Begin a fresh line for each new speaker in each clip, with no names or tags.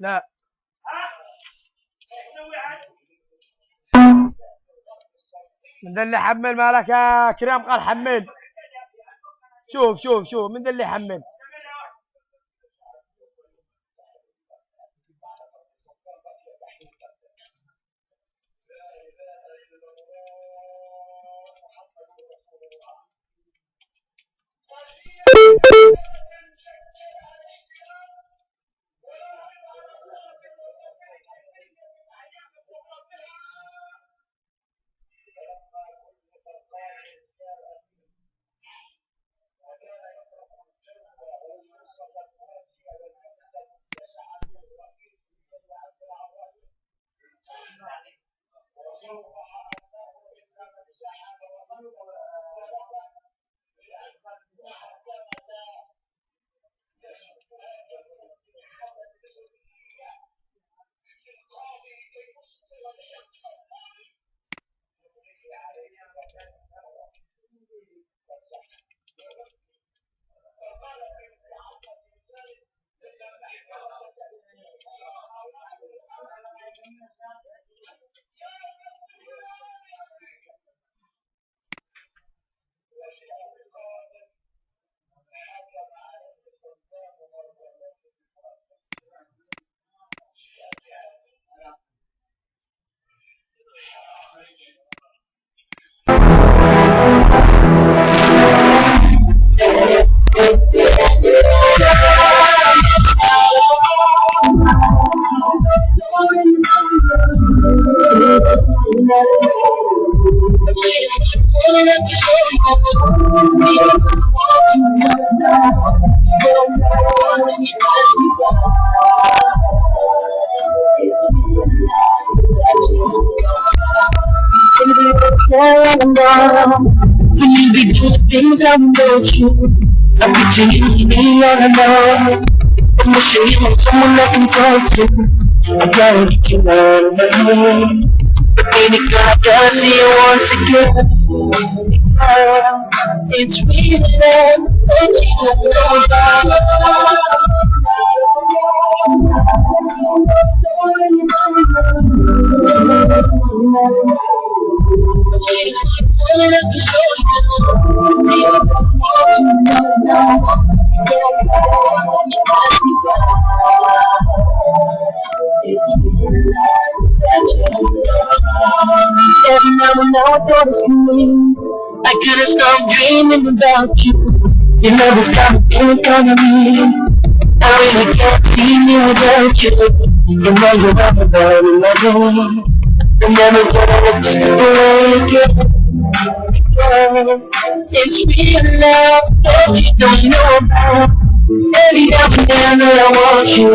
لا. من ده اللي حمل مالك يا كريم؟ قال حمل. شوف شوف شوف من ده اللي حمل.
Believe the good things about you. I'm picturing me all alone. I'm wishing you had someone I can talk to. I gotta get you out of my head. But baby girl, I gotta see you once again. It's real love that you don't know about. Every now and now I go to sleep. I couldn't stop dreaming about you. Your love has got me feeling kind of me. I really can't see me without you. You know you're not about another. I'm never gonna look just the way again. It's real love that you don't know about. Every now and then that I want you.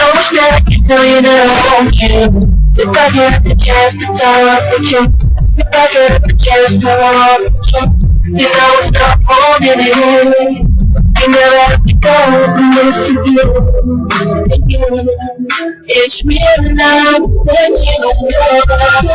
I wish that I could tell you that I want you. If I get the chance to talk with you, if I get the chance to walk with you, then I will stop holding it in. I never have to go and miss you. It's real love that you don't know about.